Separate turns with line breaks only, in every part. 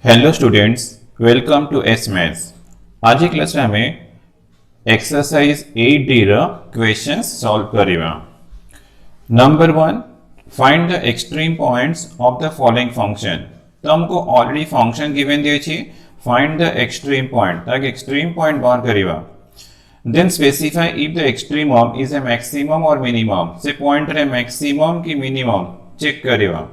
Hello students, welcome to एस maths. आज class रे हमें एक्सरसाइज 8D रा क्वेश्चंस सॉल्व करिवा। Number 1, find the extreme points of the following function. तो हमको ऑलरेडी फंक्शन गिवन दिए छी, फाइंड द एक्सट्रीम पॉइंट, ताकि एक्सट्रीम पॉइंट बाहर करिवा। Then specify if the extremum is a maximum और मिनिमम। से पॉइंट रे मैक्सिमम की मिनिमम चेक करिवा।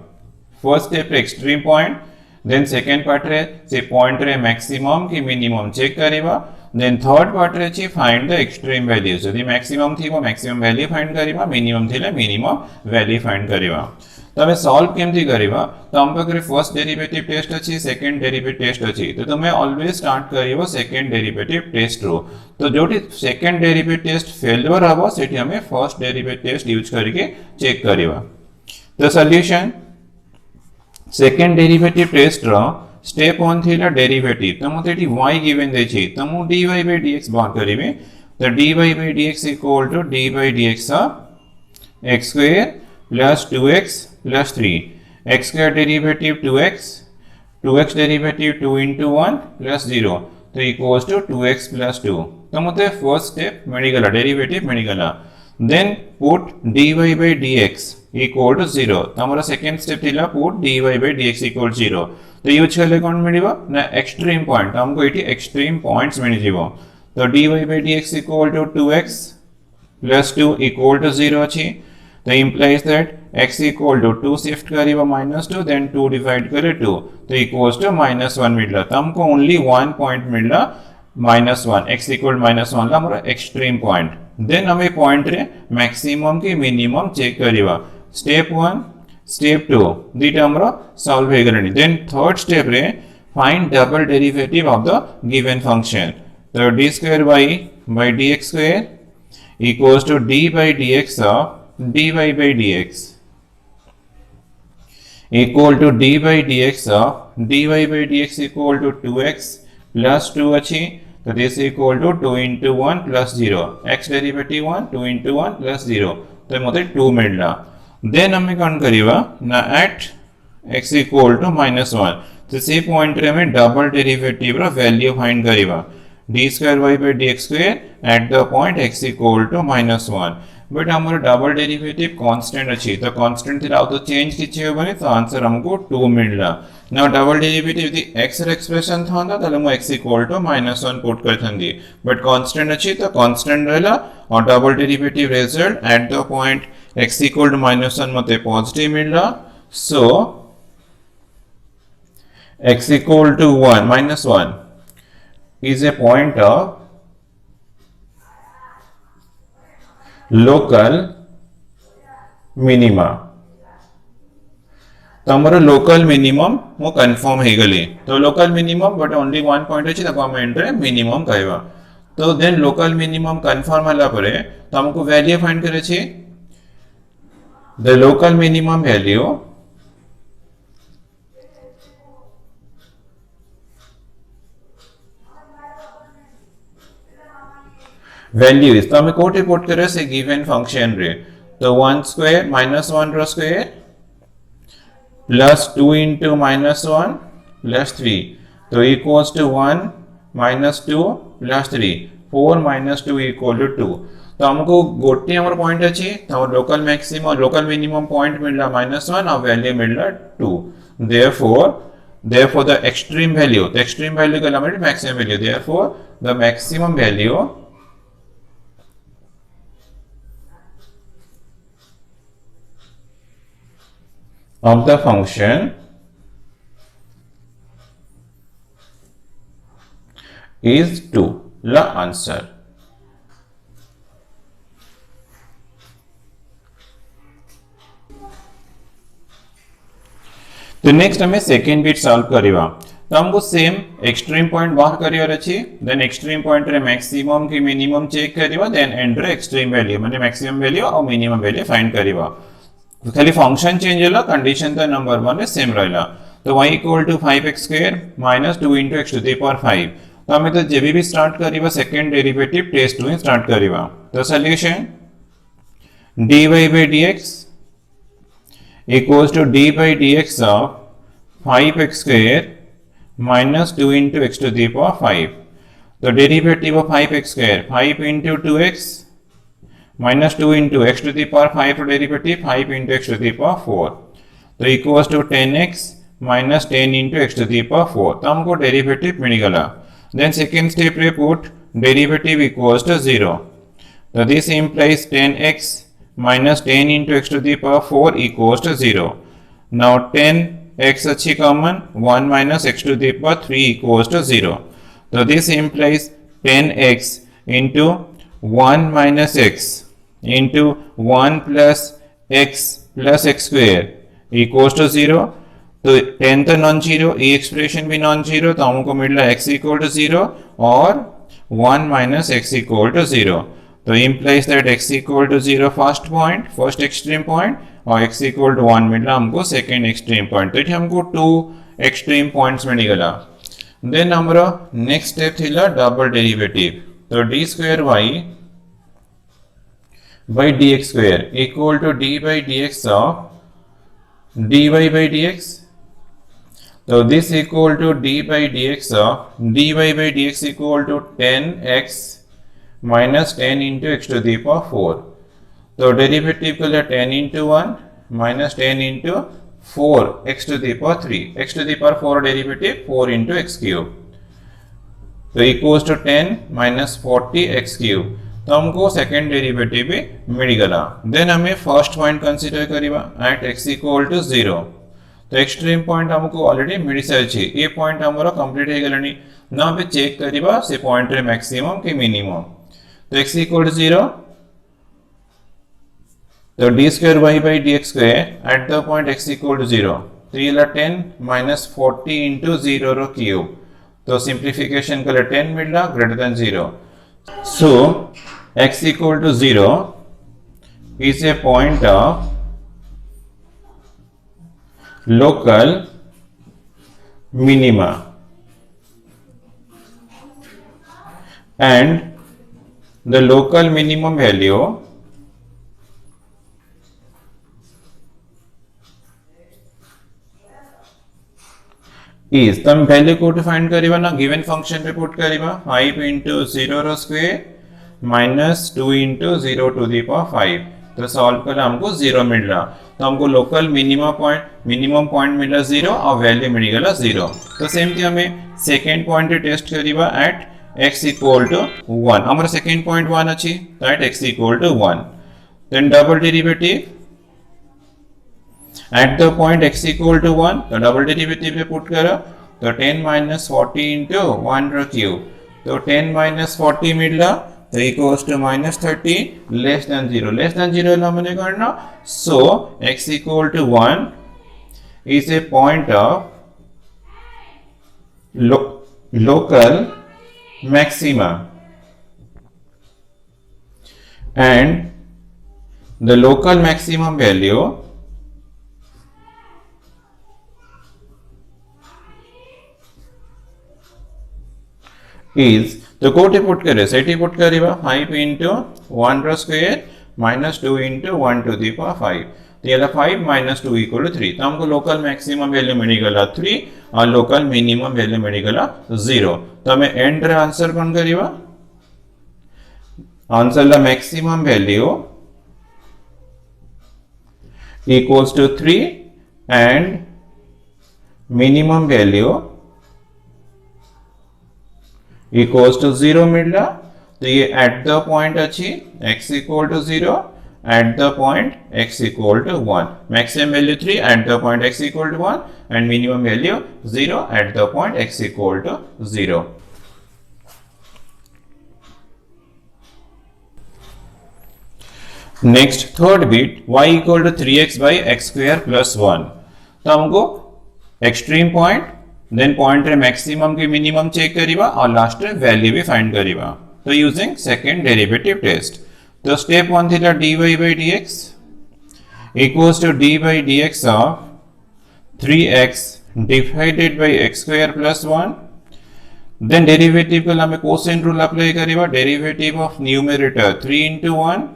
First step extreme point, then second part रे से पॉइंट रे मैक्सिमम की मिनिमम चेक करिवा। देन थर्ड पार्ट रे छि फाइंड द एक्सट्रीम वैल्यू। जदि मैक्सिमम थी वो मैक्सिमम वैल्यू फाइंड करिवा, मिनिमम थिले मिनिमम वैल्यू फाइंड करिवा। तो हमें सॉल्व केमती करिवा, तो हम पाखरे फर्स्ट डेरिवेटिव टेस्ट अछि, सेकंड डेरिवेटिव टेस्ट अछि। तो तुमे ऑलवेज स्टार्ट करिवो सेकंड डेरिवेटिव टेस्ट रो। तो जोटी सेकंड डेरिवेटिव टेस्ट फेल्योर हबो सेठी हमें फर्स्ट डेरिवेटिव टेस्ट यूज करके चेक करिवा। तो सॉल्यूशन, सेकेंड डेरिवेटिव टेस्ट रो स्टेप 1 थिला डेरिवेटिव, तो मते एटी y गिवन दे छी, तो मु dy by dx बाहर करिवे। तो dy by dx equal to d by dx x square plus 2x plus 3, x square derivative 2x, 2x derivative 2 into 1 plus 0, तो इक्वल्स टू 2x प्लस 2। तो मते first step मिलिगला, डेरिवेटिव मिलिगला। Then put dy by dx equal to 0। तो हमारा second step थिला put dy by dx equal 0। तो use करले कोन मिलिबो ना एक्सट्रीम पॉइंट। तो हमको एटी एक्सट्रीम पॉइंट्स मिल जिवो। तो dy by dx equal to 2x plus 2 equal to 0 अछि। तो implies that x equal to 2 shift करिबो -2, देन 2 डिवाइड करे 2, तो इक्वल्स टू -1 मिलला। तो हमको ओनली 1 पॉइंट मिलला -1, x इक्वल -1 ला हमारा एक्सट्रीम पॉइंट। देन हमें पॉइंट रे मैक्सिमम की मिनिमम चेक करिवा। स्टेप 1 स्टेप 2 दीटा हमरा सॉल्व हे गलनी। देन थर्ड स्टेप रे find double derivative of the given function. तो d square by dx square equals to d by dx of dy by dx equal to d by dx of dy by dx equal to 2x plus 2 अछि। तो this equal to 2 into 1 plus 0, x derivative 1, 2 into 1 plus 0, तो मते 2 मिलला। Then हमें कौन करिवा ना eight x equal to -1, तो से पॉइंट रे में डबल डेरिवेटिव रो वैल्यू फाइंड करिवा। d square y by dx square at the point x equal to -1। But हमर डबल डेरिवेटिव कांस्टेंट अछि, तो कांस्टेंट थिला तो चेंज किछि होबनी, तो आंसर हमको 2 मिलला। Now double derivative the x रे एक्सप्रेशन थांदा तले मु x इक्वल टू -1 पुट करथंदी, बट कांस्टेंट अछि तो कांस्टेंट रहला और double derivative result at the point x equal to -1 मते पॉजिटिव मिलला। So x equal to 1 -1 is a point of local minima। तो हमारा लोकल मिनिमम वो कंफर्म हे गली। तो local minimum but only 1 point अछि, तको हम एंटर मिनिमम कहबा। तो देन लोकल मिनिमम कंफर्म हला परे तो हमको वैल्यू फाइंड करे छी। The local minimum value values, तो हमें कोटे पुट करे से गिवन फंक्शन रे। तो 1 स्क्वायर -1 रो स्क्वायर प्लस 2 into -1 प्लस 3, तो equals to 1 -2 plus 3, 4 -2 equal to 2। तो हमको गोटे हमर पॉइंट अछि, तो local maximum local minimum point मिलला -1 और वैल्यू मिलला 2। therefore the extreme value, the extreme value का मतलब maximum value, therefore the maximum value of the function is 2, la answer। तो नेक्स्ट हमें सेकेंड बिट सॉल्व करिवा। तो हमको सेम एक्सट्रीम पॉइंट बाहर करिवार अछि। देन एक्सट्रीम पॉइंट रे मैक्सिमम की मिनिमम चेक करिवा, देन एंड रे एक्सट्रीम वैल्यू माने मैक्सिमम वैल्यू और मिनिमम वैल्यू फाइंड करिवा। तो खाली फंक्शन चेंज होला, कंडीशन तो नंबर 1 रे सेम रहला। तो y equal to 5x square minus 2 into x to the power 5। तो हमें तो जेबी भी स्टार्ट करिवा second derivative test to start करिवा। तो solution dy by dx equals to d by dx of 5x square minus 2 into x to the power 5. The derivative of 5x square, 5 into 2x minus 2 into x to the power 5 derivative 5 into x to the power 4. तो equals to 10x minus 10 into x to the power 4. तो हमको derivative मिल गया. Then second step रे put derivative equals to 0. So this implies 10x minus 10 into x to the power 4 equals to 0. Now 10x अच्छी common, 1 minus x to the power 3 equals to 0. So this implies 10x into 1 minus x into 1 plus x square equals to 0. तो 10 तो non zero, ये expression भी non zero, तो हमको मिल रहा है x equal to 0 और 1 माइनस x इक्वल टू 0. तो implies that x equal to 0 first point, first extreme point, और x इक्वल टू 1 मिल रहा हमको सेकेंड एक्सट्रीम पॉइंट. तो ये हमको 2 एक्सट्रीम पॉइंट्स मिल गया. देन हमारा नेक्स्ट स्टेप थिला डबल डेरिवेटिव. तो d square y by dx square equal to d by dx of dy by dx. So this equal to d by dx of dy by dx equal to 10x minus 10 into x to the power 4. So derivative को 10 into 1 minus 10 into 4 x to the power 3. x to the power 4 derivative 4 into x cube. So equals to 10 minus 40 x cube. तो हमको second derivative भी मिल गला. Then हमें first point consider करिबा at x equal to 0. तो extreme point हमको already मिल सारिछि. ये point हमरो कंप्लीट हे गलानी. ना पे चेक करिबा से पॉइंट रे मैक्सिमम के मिनिमम. तो x इक्वल टू 0. तो d square y by dx square at the point x equal to 0. तो ये 10 minus 40 into 0 रो क्यूब. तो सिंप्लीफिकेशन को 10 मिल रहा greater than 0. So x equal to 0 is a point of local minima and the local minimum value is तम value को find करिबा ना गिवन फंक्शन पे पुट करिबा 5 into 0 रो square minus 2 into 0 to the power 5. तो सॉल्व कर हमको 0 मिल रहा. तो हमको लोकल मिनिमम पॉइंट मिल रहा 0 और वैल्यू मिल गला 0. तो सेम थी हमें सेकेंड पॉइंट टेस्ट करिबा एट x इक्वल टू 1. हमारा सेकेंड पॉइंट 1 अछि तो at x equal to 1. Then double derivative at the point x equal to 1. तो डबल डेरिवेटिव पे पुट करो तो 10 minus 40 into 1 रो क्यूब. तो 10 minus 40 मिल रहा. तो equals to minus 30 less than 0. Less than 0 हमने करना. So x equal to 1 is a point of local maxima and the local maximum value is तो कोटे पुट करे सेटी पुट करिबा 5 into 1 रो square minus 2 into 1 to the power 5. तो ये 5 minus 2 equal to 3. तो हमको लोकल मैक्सिमम वैल्यू मिल गला 3 और लोकल मिनिमम वैल्यू मिल गला 0. तो हमें एंड रे आंसर कोन करिबा आंसर ला maximum value equals to 3 and minimum value equals to 0 मिल रहा. तो ये एट द पॉइंट अच्छी x equal to 0 at the point x equal to 1. Maximum value 3 at the point x equal to 1 and minimum value 0 at the point x equal to 0. Next third bit y equal to 3x by x square plus 1. तो हमको extreme point then point रे maximum के minimum check करिबा और last रे value भी find करिबा. तो यूजिंग सेकंड डेरिवेटिव टेस्ट. तो स्टेप 1 थिला dy by dx equals to d by dx of 3x divided by x square plus 1. Then derivative को हमें कोसेंट रूल अप्लाई करिबा. Derivative of numerator 3 into 1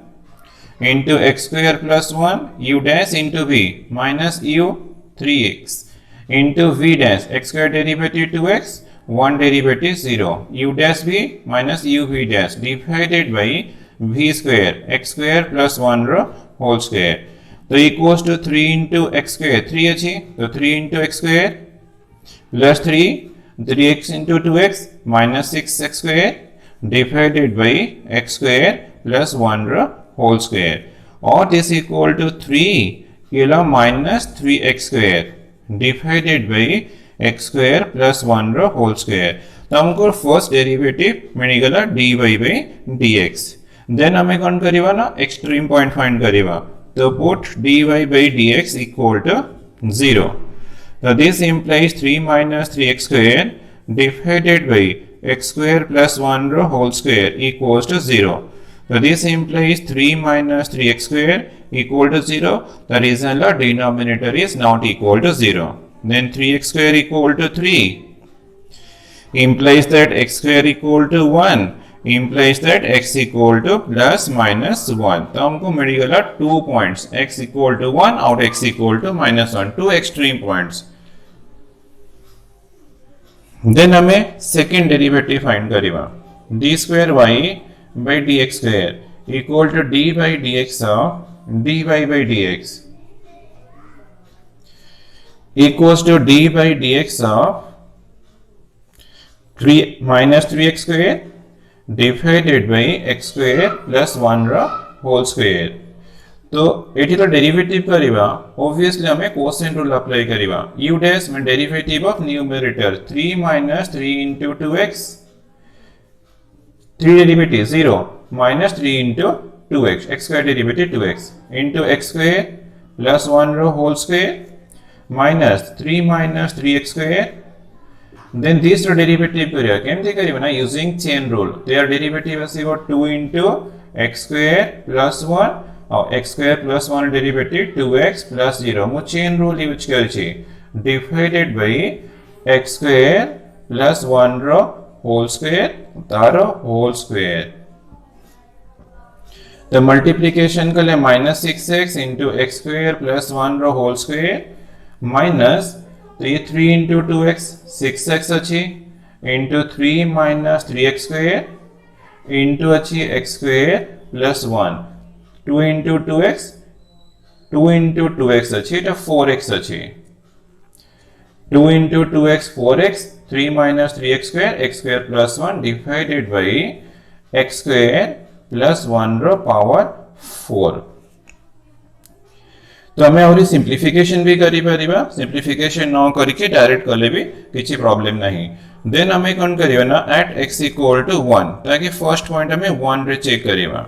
into x square plus 1 u dash into v minus u 3x into v dash x square derivative 2x 1 derivative 0 u dash v minus u v dash divided by v square x square plus 1 रो whole square तो equals to 3 into x square 3 अच्छी तो 3 into x square plus 3x into 2x minus 6x square divided by x square plus 1 रो whole square or this equal to 3 kilo minus 3x square divided by x square plus 1 रो whole square तो हमको first derivative मिलगला dy by dx then हमें कौन करिवा ना extreme point find करिवा तो put dy by dx equal to 0 so this implies 3 minus 3x square divided by x square plus 1 रो whole square equals to 0 so this implies 3 minus 3x square equal to 0 the reason the denominator is not equal to 0 then 3x square equal to 3 implies that x square equal to 1 implies that x equal to plus minus 1 तो हमको मिल गया 2 points x equal to 1 और x equal to minus 1 2 extreme points then हमें second derivative find करिवा d square y by dx square equal to d by dx of dy by dx equals to d by dx of 3 minus 3x square divided by x square plus 1 रो whole square तो एठी तो derivative करिवा obviously हमें quotient rule apply करिवा u dash में derivative of numerator 3 minus 3 into 2x 3 derivative 0 minus 3 into 2x x square derivative 2x into x square plus 1 रो whole square minus 3 minus 3x square then these two derivative करिया केमती करिवा ना using chain rule their derivative आसीबो 2 into x square plus 1 और x square plus 1 derivative 2x plus 0 मु chain rule use करछि divided by x square plus 1 रो whole square तारो whole square the multiplication कले minus 6x into x square plus 1 रो whole square minus तो ये 3 into 2x 6x अच्छी into 3 minus 3x square into अच्छी x square plus 1 2 into 2x 2 into 2x अच्छी तो 4x अच्छी 2 into 2x 4x 3 minus 3x square plus 1 divided by x square plus 1 row power 4 तो हमें और सिंप्लिफिकेशन भी करी परिबा सिंप्लिफिकेशन न करके डायरेक्ट कले भी किछि प्रॉब्लम नहीं देन हमें कोन करियो ना एट x इक्वल टू 1 ताकि फर्स्ट पॉइंट हमें 1 रे चेक करिवा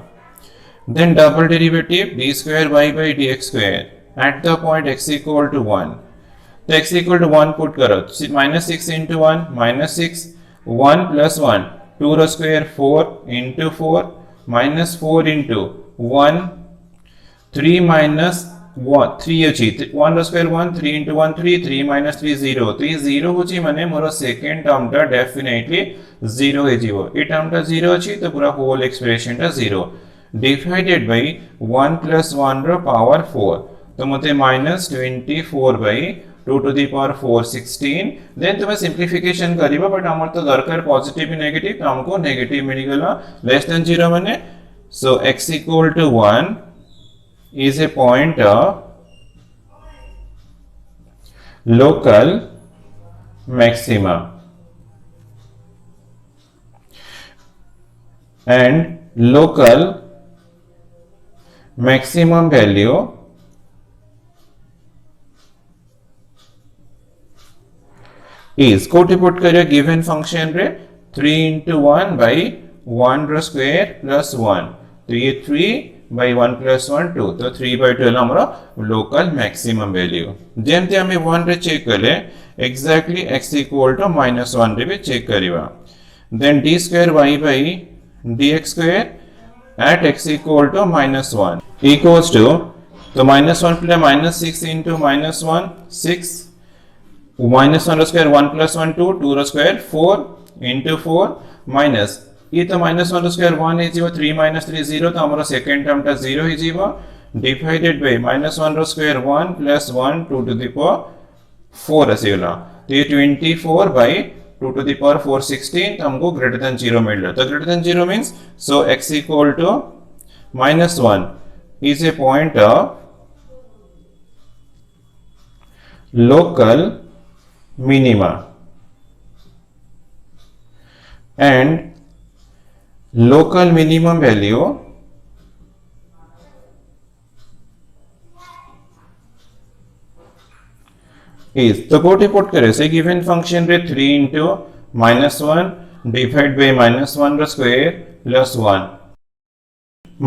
then double derivative d square y by dx square at the point x equal to 1 तो x इक्वल टू 1 पुट करो -6 into 1 -6 1 plus 1 2 रो स्क्वायर 4 into 4 -4 into 1 3 minus 1 3 अछि 1 रो square 1 3 into 1 3 3 minus 3 0 तो ये 0 होची माने मोर सेकंड टर्म टा डेफिनेटली 0 हे जीवो ए टर्म टा 0 अछि तो पूरा होल एक्सप्रेशन टा 0 डिवाइडेड बाय 1 plus 1 रो पावर 4 तो मते -24 by 2 to the power 4 16 then तुम सिंप्लिफिकेशन करिबा बट हमर तो दरकार पॉजिटिव भी नेगेटिव तो हमको नेगेटिव मिल गेला लेस देन 0 माने so x equal to 1 is a point of local maxima and local maximum value is कोटी पुट करियो गिवन फंक्शन रे 3 into 1 by 1 रो स्क्वायर plus 1 तो ये 3 by 1 plus 1 2 तो 3 by 2 हमरा लोकल मैक्सिमम वैल्यू जेमते हमें 1 रे चेक करले एग्जैक्टली x इक्वल टू -1 रे भी चेक करिवा then d square y by dx square at x equal to -1 equals to तो -1 प्लस -6 into -1 6 -1 रो स्क्वायर 1 plus 1 2 2 रो स्क्वायर 4 into 4 माइनस ये तो -1 रो स्क्वायर 1 हे जीवो 3 - 3 0 तो हमरा सेकंड टर्म टा 0 हे जीवो डिवाइडेड बाय -1 रो square 1 plus 1 2 to the power 4 ଆସିଗଲା तो ये 24 by 2 to the power 416 तो हमको ग्रेटर देन 0 मिल रहा तो greater than 0 means so x equal to -1 is a point of local minima and local minimum value is तो कोटे पुट करे से गिवन फंक्शन रे 3 into -1 डिवाइड बाय -1 रो स्क्वायर प्लस 1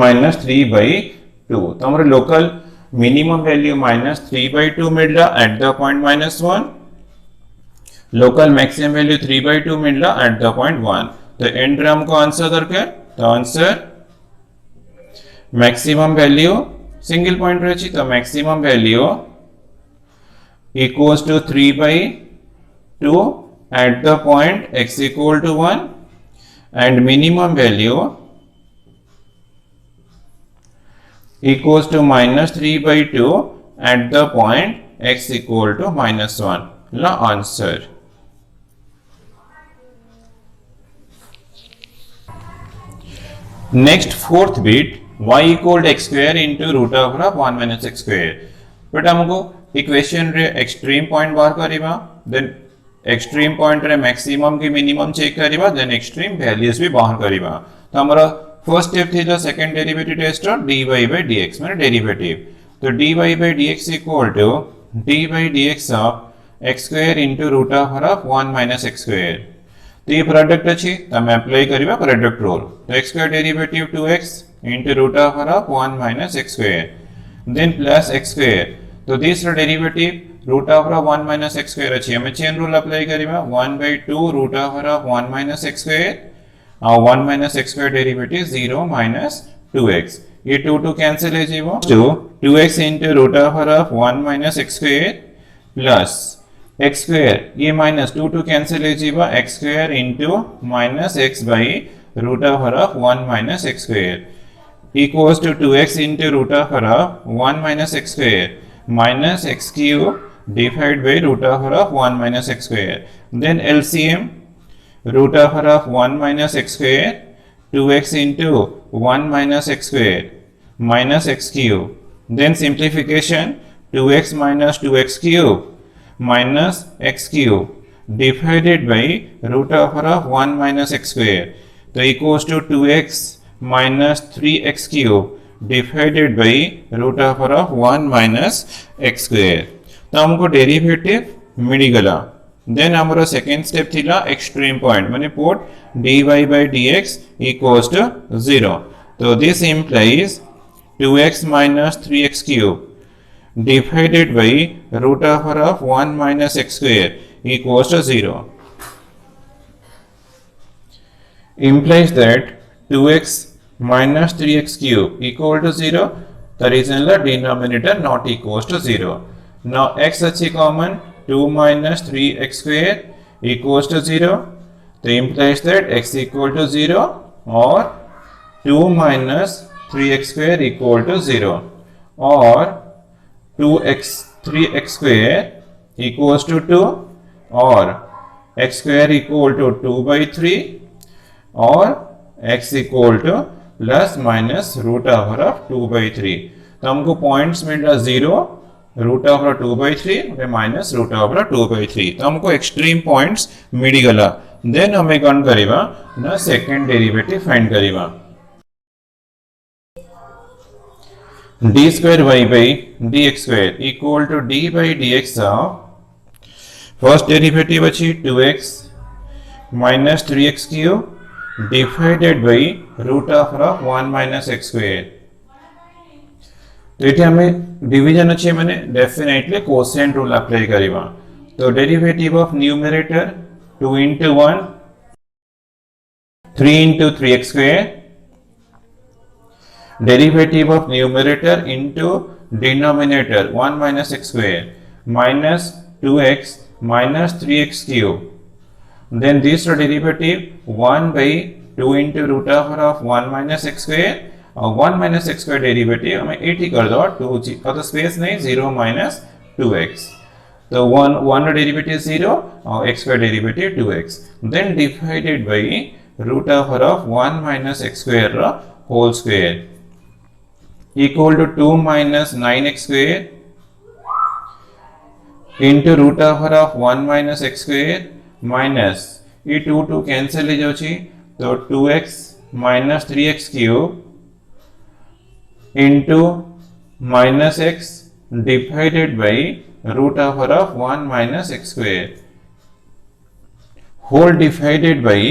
-3 by 2 तो हमारे लोकल मिनिमम वैल्यू -3 by 2 मिलला eight the point -1 local maximum value 3 by 2 मिलला एट द पॉइंट 1 तो एंड रे हमको आंसर दरकार तो answer maximum value single point रही तो maximum value equals to 3 by 2 at the point x equal to 1 and minimum value equals to -3 by 2 at the point x equal to -1 la answer. Next fourth bit y equal to x square into root over 1 minus x square but हमको equation रे extreme point बाहर करिबा then extreme point रे maximum की minimum check करिबा then extreme values भी बाहर करिबा तो हमारा फर्स्ट स्टेप थी जो सेकंड डेरिवेटिव टेस्ट और dy by dx माने डेरिवेटिव तो dy by dx equal to dy by dx of x square into root of 1 minus x square तो ये प्रोडक्ट अछि त हम अप्लाई करिबा प्रोडक्ट रूल तो x square derivative 2x into root of 1 minus x square then plus x square तो तीसरा derivative root of 1 minus x square अछि हमें चेन रूल अप्लाई करिबा 1 by 2 root of 1 minus x square और 1 minus x square derivative 0 minus 2x ये 2 cancel हो जाइबो तो 2x into root of 1 minus x square plus x square ये minus 2 cancel हो जाइबो x square into minus x by root of 1 minus x square equals to 2x into root of 1 minus x square minus x cube divided by root of 1 minus x square then LCM root of 1 minus x square 2x into 1 minus x square minus x cube then simplification 2x minus 2x cube minus x cube divided by root of 1 minus x square so equals to 2x minus 3x cube divided by root of 1 minus x square तो हमको derivative मिल गला then हमारा second step थिला extreme point माने put dy by dx equals to 0 तो this implies 2x minus 3x cube divided by root of 1 minus x square equals to 0 implies that 2x minus 3x cube equal to 0 the reason the denominator not equals to 0 now x achi common 2 minus 3x square equals to 0 so implies that x equal to 0 or 2 minus 3x square equal to 0 or 3x square equals to 2 or x square equal to 2 by 3 or x equal to plus minus root over of 2 by 3 तो हमको points मिला 0 root over 2 by 3 और minus root over 2 by 3 तो हमको extreme points मिल गला then हमें कौन करिबा ना सेकंड डेरिवेटिव फाइंड करिबा d square y by dx square equal to d by dx of first derivative अछि 2x minus 3x cube divided by root of 1 minus x square तो ये हमें डिवीजन अच्छे मैंने डेफिनेटली कोसेंट रूल अप्लाई करिबा तो derivative of numerator 2 into 1 3 into 3x square derivative of numerator into denominator 1 minus x square minus 2x minus 3x cube then this derivative 1 by 2 into root of 1 minus x square और 1 minus x square derivative हमें 80 कर दो 2 का तो space नहीं 0 minus 2x तो 1 derivative 0 और x square derivative 2x then divided by root over of 1 minus x square whole square equal to 2 minus 9x square into root over of 1 minus x square minus ये 2 cancel हो जाउची तो 2x minus 3x cube into minus x divided by root over of 1 minus x square whole divided by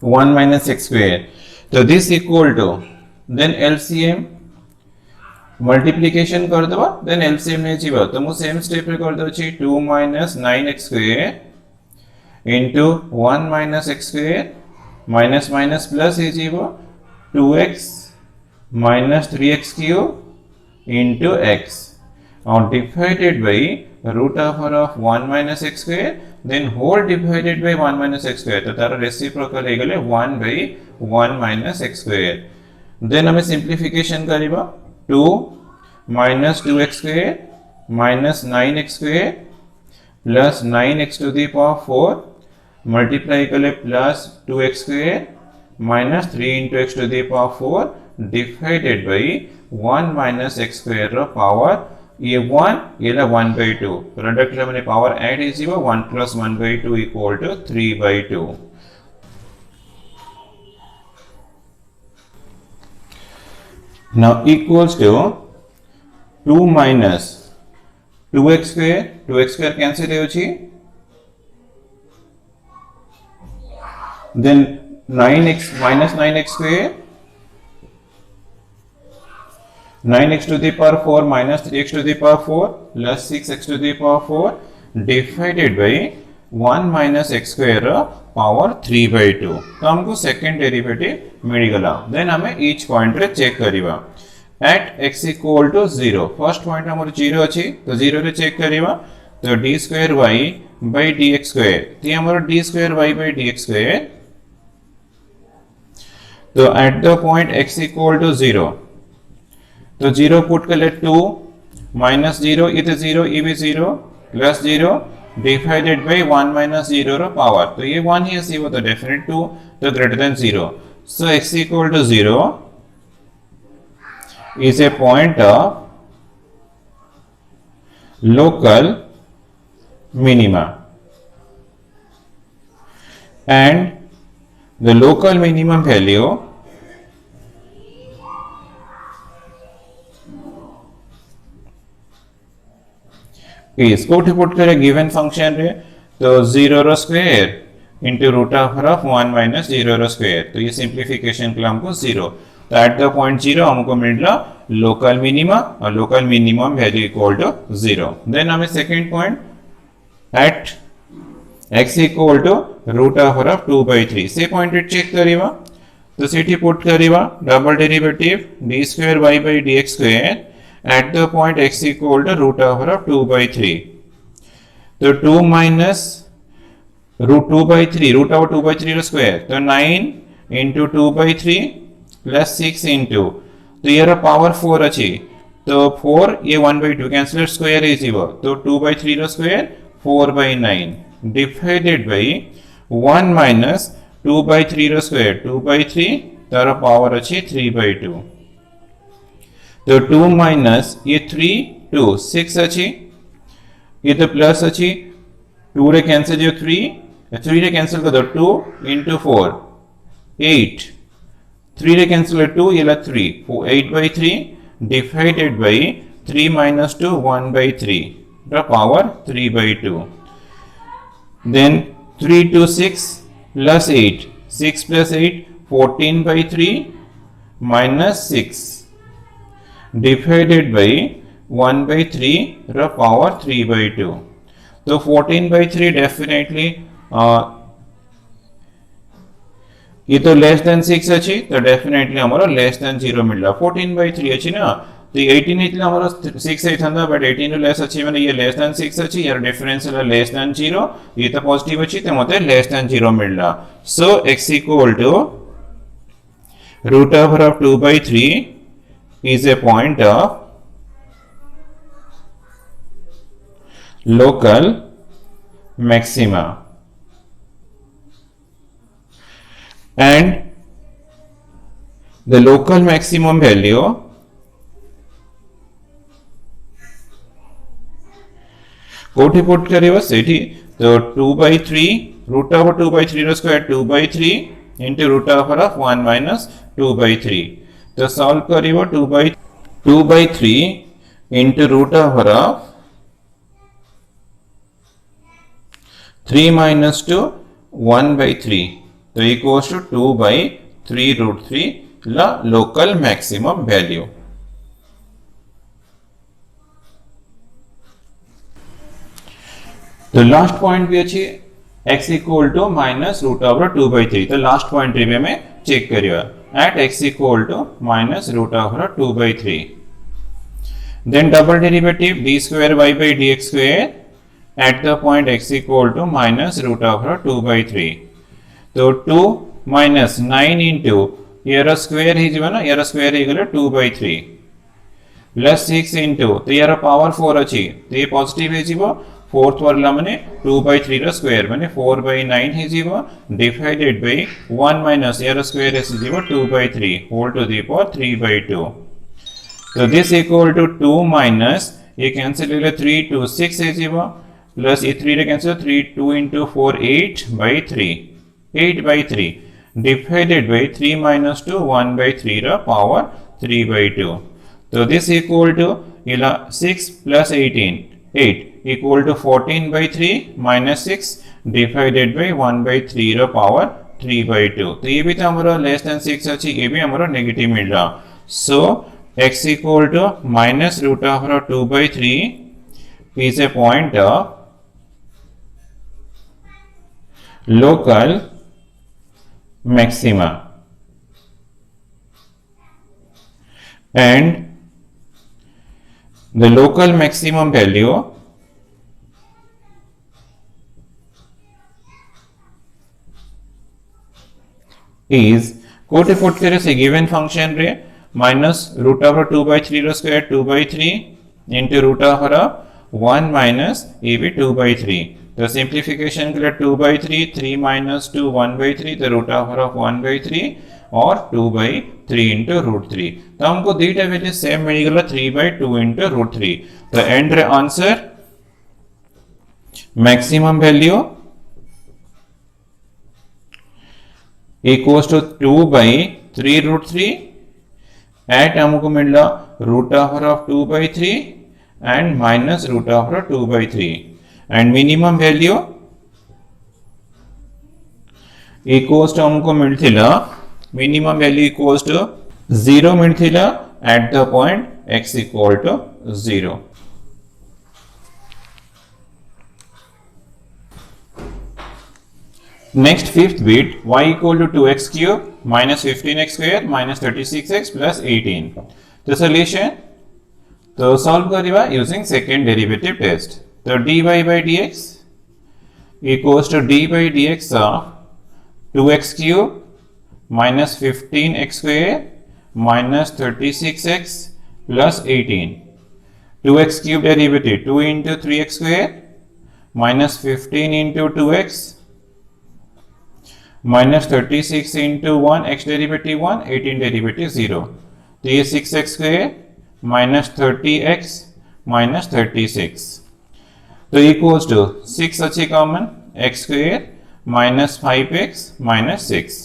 1 minus x square. तो this equal to then LCM multiplication कर दबा then LCM ने जीवा तो मु सेम स्टेप रे कर दउची 2 minus 9x square into 1 minus x square minus minus plus हे जीवो 2x minus 3x cube into x और divided by root over of 1 minus x square then whole divided by 1 minus x square तो तार reciprocal हे गेले 1 बाय 1 minus x square then हमें simplification करिबा 2 minus 2x square minus 9x square plus 9x to the power 4 multiply करें plus 2x square minus 3 into x to the power 4 divided by 1 minus x square row power ये 1 ये ला 1 by 2 product ला मैंने power add is 1 plus 1 by 2 equal to 3 by 2. Now equals to 2 minus 2x square cancel होची then 9x minus 9x square 9x to the power 4 minus 3x to the power 4 plus 6x to the power 4 divided by 1 minus x square power 3 by 2 तो हमको second derivative मिल गला then हमें each point रे check करिवा at x equal to 0 first point हमर 0 अछि तो 0 रे चेक करिवा तो d square y by dx square ती हमर d square y by dx square तो at the point x equal to 0 तो 0 पुट कर ले 2 minus 0 ये तो 0 ये भी 0 plus 0 divided by 1 minus 0 row power तो ये 1 ही ऐसी वो तो डेफिनेट 2 तो greater than 0 so x equal to 0 is a point of local minima and the local minimum value इसको पुट करे गिवन फंक्शन रे तो 0 रो square into root over of 1 minus 0 रो स्क्वायर तो ये सिंप्लिफिकेशन के लिए हमको 0 तो एट द पॉइंट 0 हमको मिलला लोकल मिनिमा और local minimum value equal to 0 then हमें second point at x equal to root over of 2 by 3 से पॉइंट चेक करिवा तो सेठी पुट करिवा double derivative d square y by dx square at the point x equal to root over of 2 by 3 तो 2 minus root 2 by 3 root over 2 by 3 रो square तो 9 into 2 by 3 plus 6 into तो ये power 4 अछि तो 4 ये 1 by 2 cancel square है जीवो तो 2 by 3 रो square 4 by 9 divided by 1 minus 2 by 3 रो स्क्वायर 2 by 3 तार पावर अछि 3 by 2 तो 2 माइनस ये 3 2 6 अछि ये तो प्लस अछि 2 रे कैंसिल जो 3 रे कैंसिल कर दो 2 into 4 8 3 रे कैंसिल 2 ये ला 3 8 by 3 divided by 3 minus 2 1 by 3 the power 3 by 2 then 3 to 6 plus 8 6 plus 8 14 by 3 minus 6 divided by 1 by 3 रो पावर 3 by 2 तो 14 by 3 डेफिनेटली ये तो लेस देन 6 अछि तो डेफिनेटली हमरो लेस देन 0 मिलला 14 by 3 अछि ना तो 18 इतला हमरो 6 आइथंदा बट 18 लेस अछि माने ये लेस देन 6 अछि यार डिफरेंस है लेस देन 0 ये तो पॉजिटिव अछि तो मते लेस देन 0 मिलला so x equal to root over of 2 by 3 is a point of local maxima, and the local maximum value कोठी पुट करियो सेठी तो 2/3 रूट ओवर 2/3 रो square 2/3 into root over of 1 minus 2/3 तो solve करियो 2/3 into root over of 3 minus 2 1/3 तो equals to 2/3 root 3 la local maximum value. तो last point भी अच्छी x equal to minus root over 2/3 तो लास्ट पॉइंट रे में चेक करियो at x equal to minus root over 2/3 then double derivative d square y by dx square at the point x equal to minus root over 2/3 तो 2 minus 9 into यार square ही जीवन यार square ही गले 2/3 plus 6 into तो यार power 4 अच्छी तो ये पॉजिटिव है जीवो फोर्थ वाला माने 2/3 रो स्क्वायर माने 4/9 है जीवो डिवाइडेड बाय 1 माइनस यार स्क्वायर है जीवो 2/3 होल टू द पावर 3/2 तो दिस इक्वल टू 2 माइनस ये कैंसिल ले 3 2 6 है जीवो प्लस ये 3 रे cancel 3 2 into 4 8/3 8/3 divided by 3 minus 2 1/3 row power 3/2 तो this equal to 6 plus 18 8 equal to 14/3 minus 6 divided by 1/3 row power 3/2 तो ये भी तो हमारा लेस देन 6 अच्छी ये भी हमारा नेगेटिव मिल रहा so x equal to minus root over 2/3 is a point of local maxima and the local maximum value is कोटे पुट करे से गिवन फंक्शन रे माइनस रूट ओवर 2/3 रो square 2/3 into root over 1 minus ये भी 2/3 तो simplification के लिए 2/3 3 minus 2 1/3 तो रूट ओवर ऑफ 1/3 और 2/3 into रूट 3 तो हमको दीटा वैल्यू सेम मिल गला 3/2 into रूट 3 तो एंड रे answer maximum value equals to 2/3 root 3 at हमको मिला root over of 2/3 and minus root over 2/3 and minimum value equals to हमको मिलथिला minimum value equals to 0 मिलथिला at the point x equal to 0. Next fifth bit y equal to 2x cube minus 15x square minus 36x plus 18. The solution तो solve करिवा using second derivative test. तो dy by dx equals to d by dx of 2x cube minus 15x square minus 36x plus 18. 2x cube derivative 2 into 3x square minus 15 into 2x minus 36 into 1 x derivative 1 18 derivative 0 तो ये 6x square minus 30x minus 36 तो equals to 6 अच्छी common x square minus 5x minus 6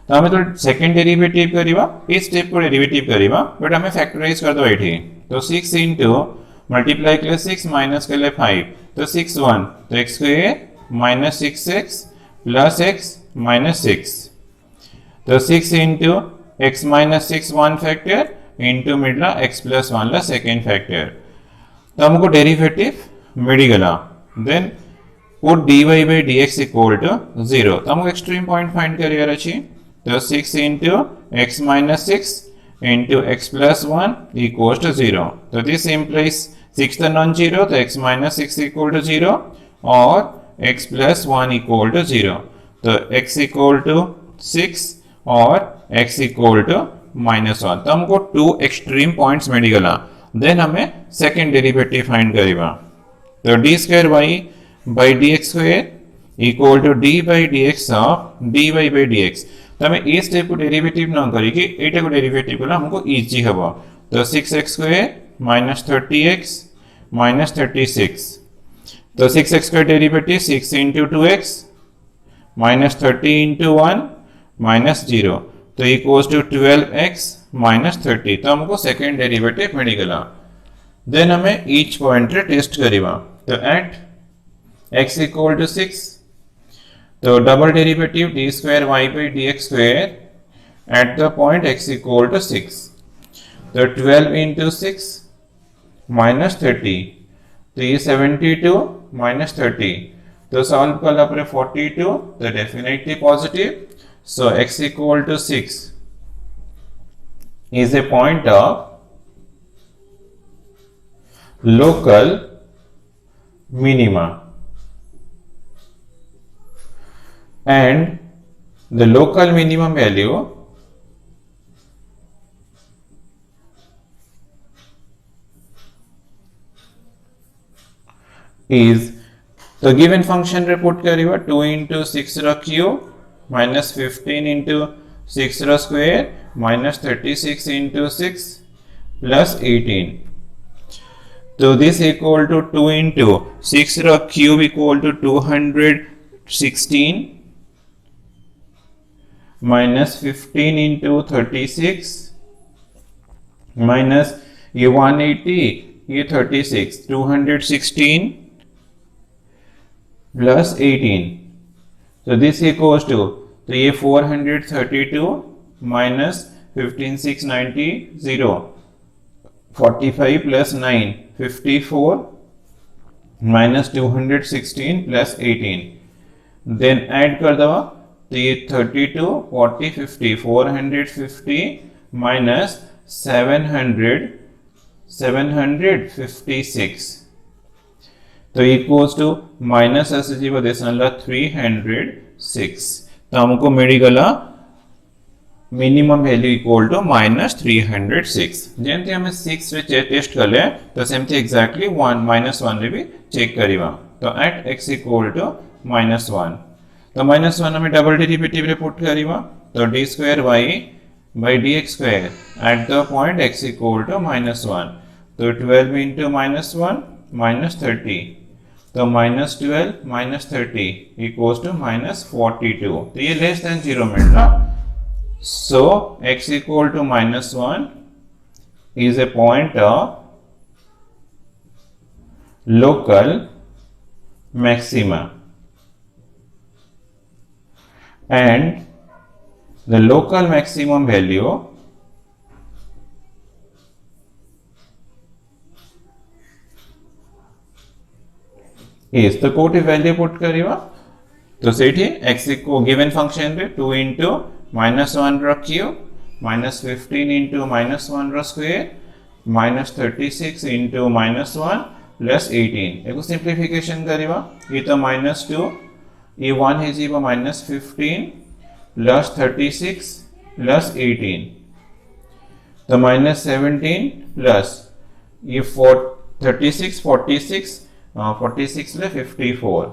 तो हमें तो second derivative करिवा इस step को derivative करिवा but हमें फैक्टराइज कर दो एठी तो 6 into मल्टीप्लाई के लिए 6 माइनस के लिए 5 तो 6 1 तो x square minus 6x plus x minus 6 तो 6 into x minus 6 one factor into मिडला x plus 1 ला second factor तो हमको डेरिवेटिव मिल गया then put dy by dx equal to 0 तो हमको एक्सट्रीम पॉइंट फाइंड करियर अछि तो 6 into x minus 6 into x plus 1 equals to 0 तो दिस implies 6 तो नॉन जीरो तो x minus 6 equal to 0 और x plus 1 equal to 0 तो x equal to 6 और x equal to minus 1 तो हमको 2 एक्सट्रीम पॉइंट्स मिल गला देन हमें सेकंड डेरिवेटिव फाइंड करिवा तो d square y by dx square equal to d by dx of dy by dx। तो हमें ए स्टेप को डेरिवेटिव न करिके एटा को डेरिवेटिव कला हमको इजी हबो। तो 6x square minus 30x minus 36। तो 6x square derivative 6 into 2x minus 30 into 1 minus 0 तो इक्वल्स टू 12x माइनस 30। तो हमको सेकंड डेरिवेटिव मिल गला। देन हमें ईच पॉइंट रे टेस्ट करिवा। तो एट x इक्वल टू 6 तो double derivative d square y by dx square at the point x equal to 6। तो 12 into 6 माइनस 30 तो ये 72 माइनस 30 तो सॉल्व कर अपने 42 तो definitely positive. So x equal to 6 is a point of local minima and the local minimum value is the given function report करिवा 2 into 6 रा cube minus 15 into 6 रा square minus 36 into 6 plus 18। तो this equal to 2 into 6 रा cube equal to 216 minus 15 into 36 minus ये 180 ये 36 216 plus 18। so this equals to तो ये 432 minus 15 690 0 45 plus 9 54 minus 216 plus 18 then add कर दो तो ये 32 40 50 450 minus 756 तो इक्वल्स टू माइनस ऐसे जीव देसनला 306। तो हमको मिली गला minimum value equal to minus 306। जेमती हमें 6 रे टेस्ट कले तो सेमती एग्जैक्टली 1 माइनस 1 रे भी चेक करिवा। तो at x equal to minus 1 तो माइनस 1 हमें डबल डेरिवेटिव रे पुट करिवा। तो d square y by dx square at the point x equal to minus 1 तो 12 into माइनस 1 माइनस 30 तो minus 12 minus 30 equals to minus 42 तो ये लेस देन 0 मिल रहा। So x equal to minus 1 is a point of local maxima and the local maximum value is तो कोटी value put करिवा। तो सेठी x को गिवन फंक्शन रे 2 into minus 1 रा क्यूब minus 15 into minus 1 रा square minus 36 into minus 1 plus 18 एको simplification करिवा। ये तो minus 2 ये 1 है जीवा minus 15 plus 36 plus 18 तो minus 17 plus ये 36 46 46 ले 54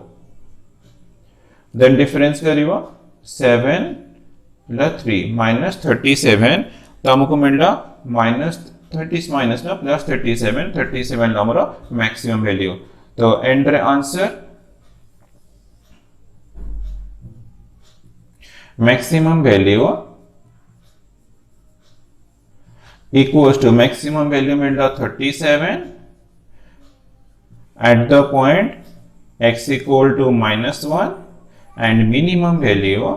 then difference करिवा 7 ला 3 minus 37 तो हमको मिलला minus 30 minus ना plus 37 ला हमारा maximum value। तो end रे answer maximum value equals to maximum value मिलला 37 at the point x equal to minus 1 and minimum value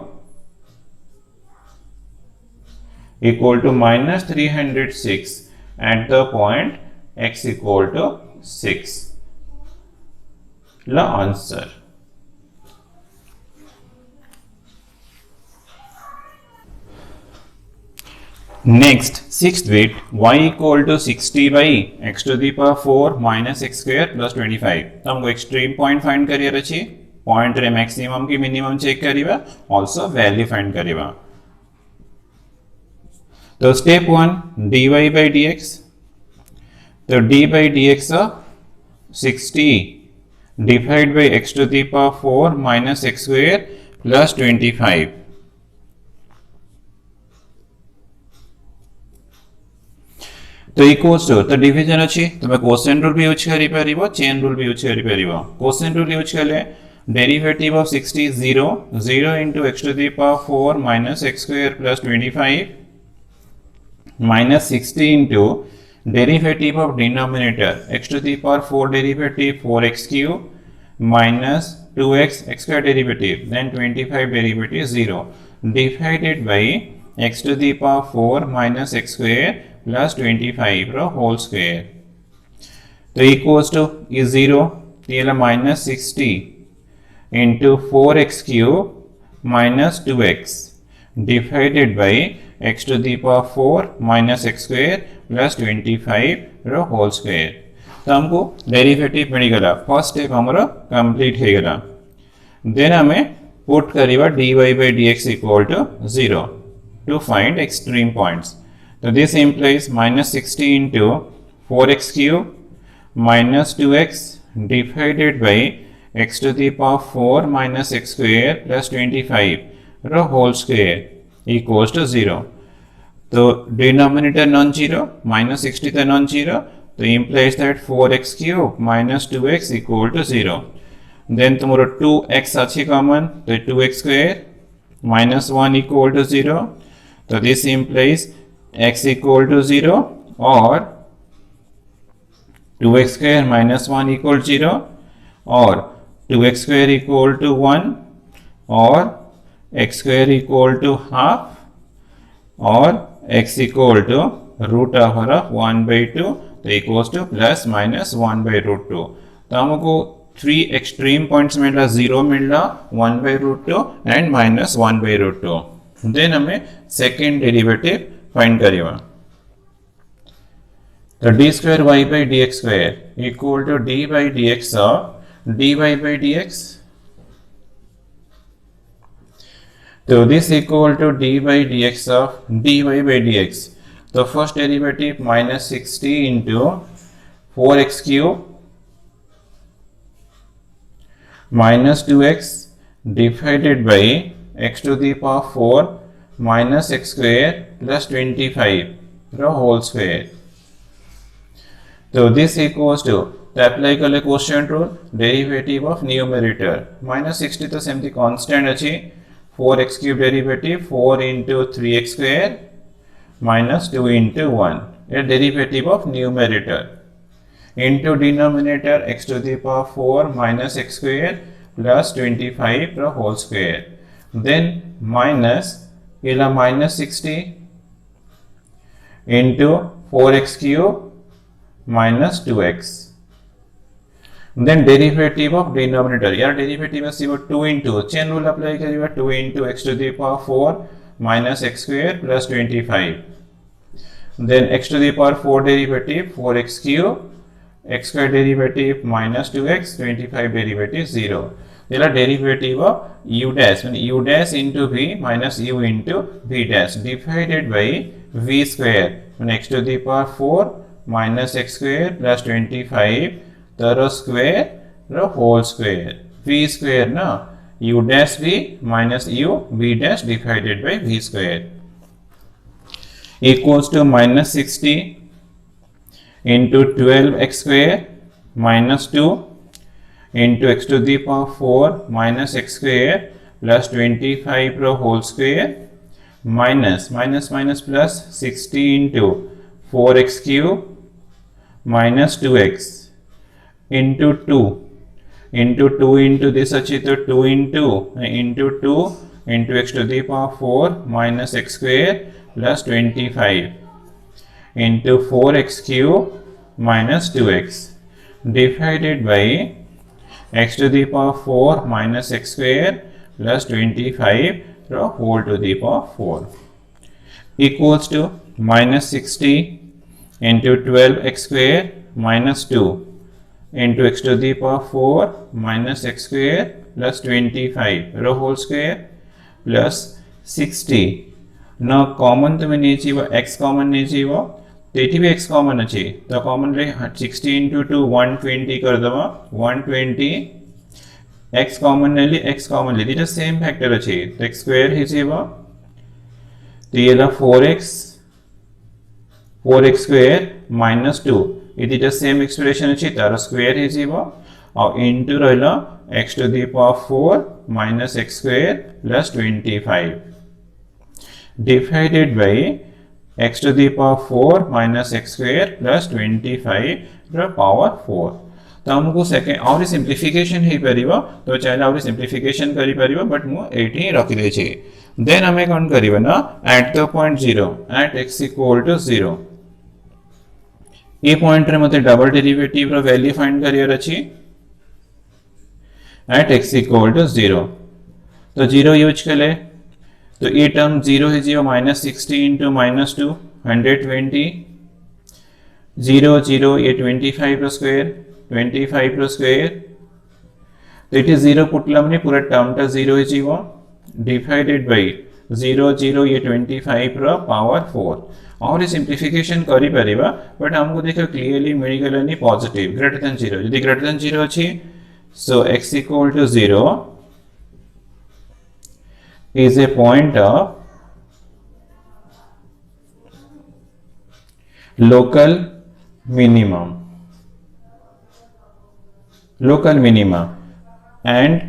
equal to minus 306 at the point x equal to 6 la answer। Next, sixth bit y equal to 60 by x to the power 4 minus x square plus 25। तो हमको extreme point find करियर अछि। Point रे maximum की minimum check करिवा also value find करिवा। तो step 1 dy by dx तो d by dx 60 divided by x to the power 4 minus x square plus 25. तो इक्वल्स टू तो डिवीजन अछि तमे कोसेंट रूल भी यूज करि परिबो चेन रूल भी यूज करि परिबो कोसेंट रूल यूज करले derivative of 60 is 0 0 into x to the power 4 minus x square plus 25 minus 60 into derivative of denominator x to the power 4 derivative 4x cube minus 2x x square derivative then 25 derivative 0 divided by x to the power 4 minus x square plus 25 रो whole square. तो equals to is 0 तो minus 60 into 4x cube minus 2x divided by x to the power 4 minus x square plus 25 रो whole square. तो हमको derivative मिल गला first step हमारा complete हो गला देन हमें put करिवा dy by dx equal to 0 to find extreme points. So this implies minus 60 into 4x cube minus 2x divided by x to the power 4 minus x square plus 25 रो whole square equals to 0. तो denominator non-zero minus 60 तो non-zero तो implies that 4x cube minus 2x equal to 0. Then तुम्हारा 2x अच्छी common तो 2x square minus 1 equal to 0. तो this implies x equal to 0 or 2x square minus 1 equal to 0 or 2x square equal to 1 or x square equal to half or x equal to root over 1 by 2 तो equals to plus minus 1 by root 2. तो हमको 3 extreme points मिला 0 मिला 1 by root 2 and minus 1 by root 2. Then हमें second derivative find करिवा तो d square y by dx square equal to d by dx of dy by dx. तो this equal to d by dx of dy by dx. तो first derivative minus 60 into 4x cube minus 2x divided by x to the power 4 minus x square plus 25 रो whole square. तो this equals to तो apply कले quotient rule derivative of numerator minus 60 तो सेमती constant अच्छी 4x cube derivative 4 into 3x square minus 2 into 1 ये derivative of numerator into denominator x to the power 4 minus x square plus 25 रो whole square. Then minus इला minus 60 into 4x cube minus 2x. Then derivative of denominator यार derivative है सिर्फ 2 into chain rule apply करिए 2 into x to the power 4 minus x square plus 25. Then x to the power 4 derivative 4x cube x square derivative minus 2x 25 derivative 0. This derivative of u dash when u dash into v minus u into v dash divided by v square when x to the power 4 minus x square plus 25 the square the whole square v square na u dash v minus u v dash divided by v square equals to minus 60 into 12x square minus 2 into x to the power 4 minus x square plus 25 रो whole square minus plus 60 into 4x cube minus 2x into 2 into this अच्छी तो 2 into 2 into x to the power 4 minus x square plus 25 into 4x cube minus 2x divided by x to the power 4 minus x square plus 25 रो whole to the power 4 equals to minus 60 into 12x square minus 2 into x to the power 4 minus x square plus 25 रो whole square plus 60. Now common तो में नहीं चाहिए x common नहीं चाहिए तो ये भी x कॉमन अच्छी तो कॉमन रे 60 इंटू 2 120 कर दबा 120 x कॉमन ले x कॉमन ले दीटा सेम फैक्टर अच्छी तो x स्क्वायर ही जीवा तो ये ला 4x स्क्वायर माइनस 2 ये दीटा सेम एक्सप्रेशन अच्छी तारा स्क्वायर ही जीवा और इंटू रहला x to the power 4 minus x square plus 25 divided by x to the power 4 minus x square plus 25 ର power 4 तो हमको सेकेंड और सिंप्लिफिकेशन ही परिबा तो चाहे और सिंप्लिफिकेशन करि परिबा बट मु एठी रखि दे छी देन हमें कोन करिबा ना at the point 0 at x equal to 0 ये पॉइंट रे मते डबल डेरिवेटिव रो वैल्यू फाइंड करियर अछि at x equal to 0 तो 0 यूज करें तो ये टर्म 0 है 0 माइनस 60 इंटू माइनस 2 120 0 0 ये 25 रो स्क्वायर तो इट 0 पुटला हमने पूरा टर्म टा 0 है 0 डिवाइडेड बाय 0 0 ये 25 रो पावर 4 और ये सिंप्लिफिकेशन करि परिबा बट हमको देखो क्लियरली मिल गलनी पॉजिटिव ग्रेटर देन 0 यदि ग्रेटर देन 0 अछि so x equal to 0 is a point of local minima and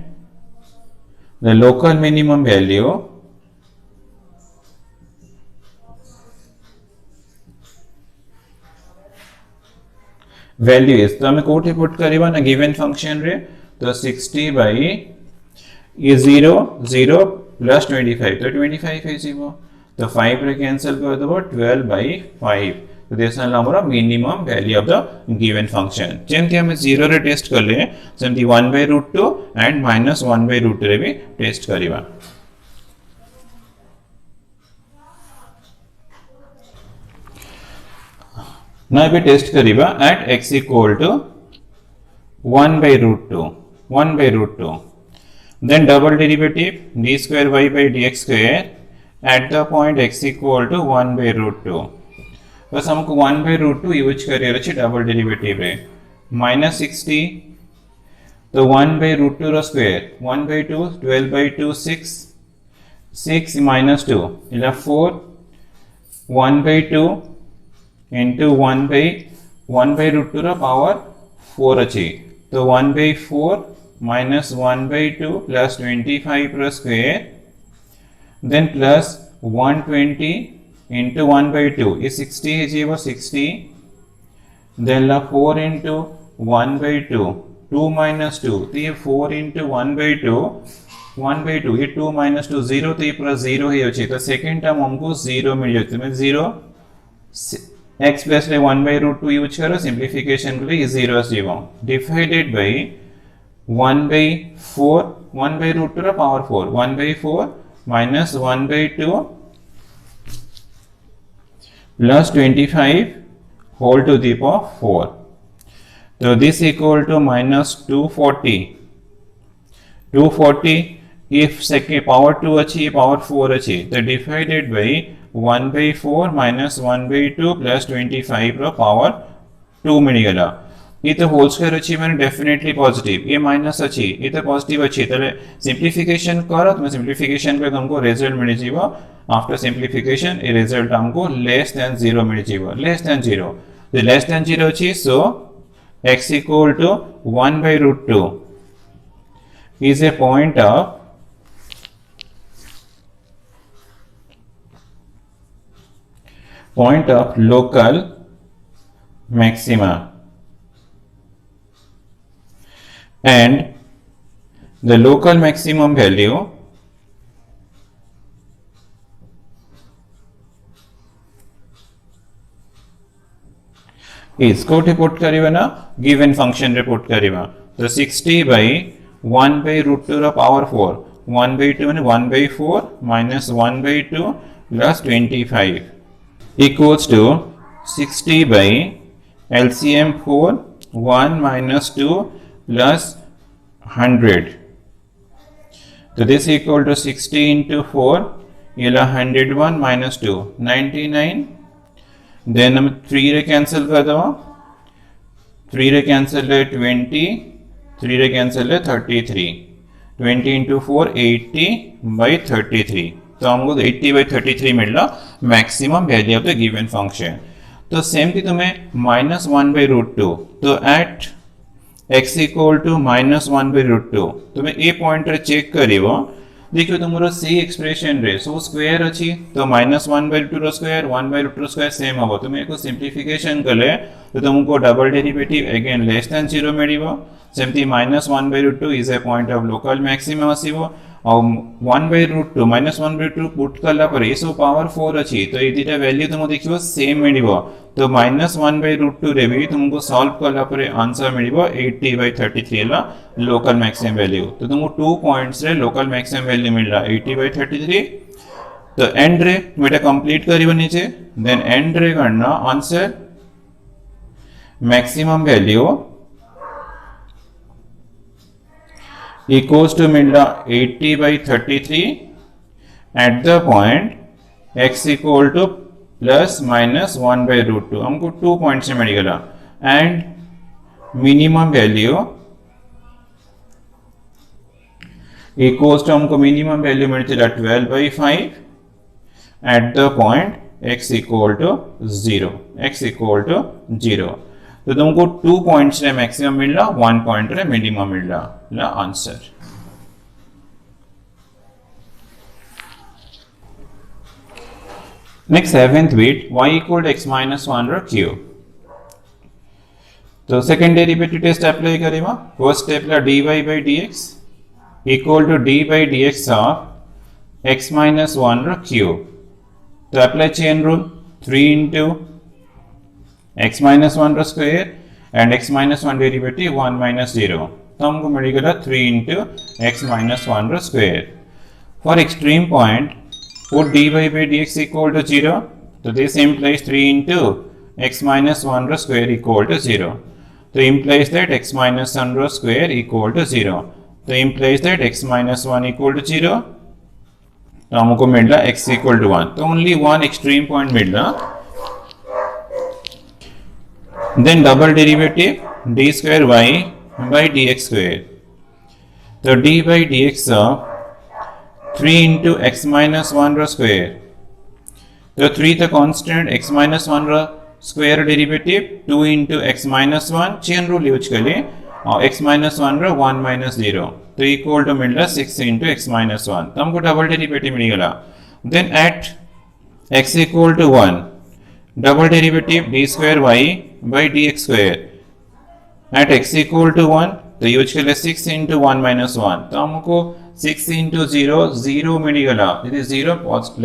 the local minimum value is तो हमें कोठी पुट करिबा ना गिवन फंक्शन रे तो 60 बाई ये 0 0 प्लस 25 तो 25 है जीवो तो 5 रे कैंसिल कर दबो 12 बाई 5 तो देसन हमरा minimum value of the given function जेमति हमें 0 रे टेस्ट कर ले जेमति 1/√2 एंड -1/√2 रे भी टेस्ट करिबा ना भी टेस्ट करिबा at x equal to 1/√2 then double derivative d square y by dx square at the point x equal to 1/√2 बस हमको 1/√2 यूज करियर अछि डबल डेरिवेटिव रे -60 तो 1/√2 रो स्क्वायर 1/2 12/2 6 6 minus 2 इला 4 1/2 into 1/√2 रो पावर 4 अछि तो 1/4 minus 1/2 plus 25 रो square then plus 120 into 1/2 is 60 है जी वो 60 then ला 4 into 1/2 2 minus 2 तो ये 4 into 1/2 ये 2 minus 2 0 तो ये पूरा 0 ही होची तो सेकंड टर्म हमको 0 मिल जाती है 0 x प्लस रे 1/√2 यूज करो सिंप्लिफिकेशन के लिए 0 0 डिवाइडेड बाय 1/4 1/√2 रा power 4 1/4 minus 1/2 plus 25 whole to the power 4 so this equal to minus 240 if second power 2 अच्छी power 4 अच्छी तो divided by 1/4 minus 1/2 plus 25 row power 2 मिल गया ये तो होल स्क्वायर अच्छी मैंने डेफिनेटली पॉजिटिव ये माइनस अच्छी ये तो पॉजिटिव अच्छी तो सिंप्लिफिकेशन करो तो सिंप्लिफिकेशन पे तुमको रिजल्ट मिल जीवो आफ्टर सिंप्लिफिकेशन ये रिजल्ट हमको लेस देन 0 मिल जीवो लेस देन 0 तो लेस देन 0 अच्छी सो x equal to 1/√2 is a point of local maxima and the local maximum value is कोटे पुट करिबा ना गिवन फंक्शन रे पुट करिबा तो 60 बाय 1/√2 रो पावर 4 1/2 माने 1/4 minus 1/2 plus 25 equals to 60 by LCM 4 1 minus 2 plus 100 तो this equal to 60 into 4 ये ला 101 minus 2 99 then हम 3 रे कैंसिल कर दवा 3 रे कैंसिल है 20 3 रे कैंसिल है 33 20 इंटू 4 80 by 33 तो हमको 80 by 33 मिला maximum value of the given function. तो सेम थी तुम्हें -1 by √2 तो at x equal to -1 by √2 तुम्हें ए पॉइंट रे चेक करिवो देखियो तुमरो सी एक्सप्रेशन रे सो स्क्वायर अछि तो -1 by √2 square 1 by √2 square same हबो तुम्हें को सिंप्लिफिकेशन कले तो तुमको double derivative again less than 0 मिलिबो सेमती -1 by √2 is a point of local maximum आसीबो और 1 by √2 -1 by √2 पुट कला पर एसो पावर 4 अछि तो ए दिटा वैल्यू तुम देखियो सेम मिलिबो तो -1 by √2 रे भी तुमको सॉल्व कला पर आंसर मिलिबो 80 by 33 ला लोकल मैक्सिमम वैल्यू तो तुमको 2 पॉइंट्स रे लोकल मैक्सिमम वैल्यू मिलला 80 by 33 तो एंड रे बेटा कंप्लीट करिवो नीचे देन एंड रे करना answer maximum value equals to मिलना 80 by 33 at the point x equal to plus minus 1 by √2 हमको 2 पॉइंट से मिल गया and minimum value equals to हमको मिनिमम वैल्यू मिलती है 12 by 5 at the point x equal to 0 x equal to 0 तो तुमको 2 points रे मैक्सिमम मिल रहा 1 पॉइंट रे मिनिमम मिल रहा answer. Next 7th bit y equal to x minus 1 रो क्यूब तो सेकंड डेरिवेटिव टेस्ट अप्लाई करेगा फर्स्ट स्टेप ला dy by dx equal to d by dx of x minus 1 रो क्यूब तो apply chain rule 3 into x minus 1 रो square and x minus 1 derivative 1 minus 0 तो हमको मिलेगा 3 into x minus 1 रो square for extreme point put dy by dx equal to 0 तो this implies 3 into x minus 1 रो square equal to 0 तो implies that x minus 1 रो square equal to 0 तो implies that x minus 1 equal to 0 तो हमको मिलना x equal to 1 तो only one extreme point मिलना then double derivative d square y by dx square तो d by dx of 3 into x minus 1 row square तो 3 तो constant x minus 1 रो square derivative 2 into x minus 1 chain rule use कर ले और x minus 1 रो 1 minus 0 तो equal to मिल रहा 6 into x minus 1 तो हमको डबल डेरिवेटिव मिल गया then at x equal to 1 double derivative d square y by dx square at x equal to 1 तो यूज कर ले 6 into 1 minus 1 तो हमको 6 into 0 0 मिल गया यदि 0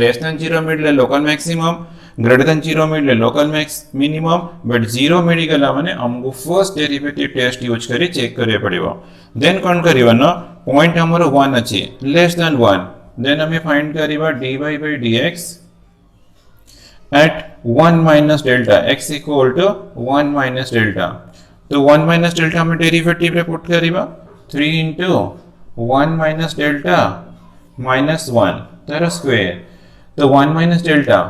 लेस देन 0 मिल ले लोकल मैक्सिमम ग्रेटर देन 0 मिल ले लोकल मैक्स मिनिमम बट 0 मिल गया माने हमको फर्स्ट डेरिवेटिव टेस्ट यूज करी चेक करे पड़िबो देन कोन करिवो न पॉइंट हमरो 1 अछि लेस देन 1 देन हमें फाइंड करिबा dy by dx at 1 minus delta x equal to 1 minus delta तो 1 minus delta में डेरिवेटिव रे पुट करिबा 3 into 1 minus delta minus 1 तार स्क्वायर तो 1 minus delta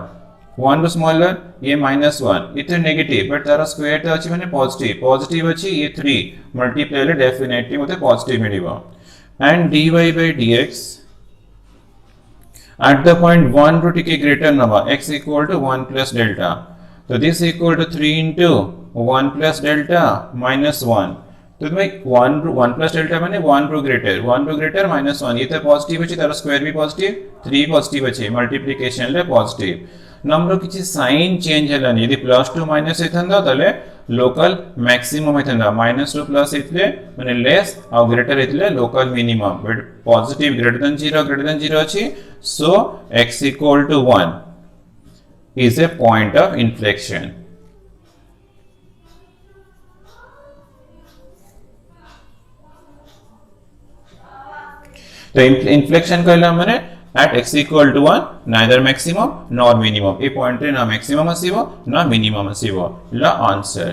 1 रो स्मॉलर ये -1 इते नेगेटिव बट तार स्क्वायर तो अछि माने पॉजिटिव अछि ये 3 मल्टीप्लाई ले डेफिनेटली मते पॉजिटिव मिलिबो and dy by dx at the point 1 रो टिके ग्रेटर नवा x equal to 1 plus delta तो this equal to 3 into 1 plus delta minus 1 तो तुम्हें 1 plus delta माने 1 रो ग्रेटर minus 1 ये तो पॉजिटिव अछि तार स्क्वायर भी पॉजिटिव 3 पॉजिटिव अछि मल्टीप्लिकेशन ले पॉजिटिव नंबर किछि साइन चेंज हलानी यदि +2 माइनस एथंदा तले लोकल मैक्सिमम एथंदा -2 प्लस इतले माने लेस और ग्रेटर इतले local minimum but positive greater than 0 अछि सो x equal to 1 is a point of inflection तो inflection कहला माने at x equal to 1 neither maximum nor minimum A point रे ना मैक्सिमम आसीबो ना मिनिमम आसीबो ला आंसर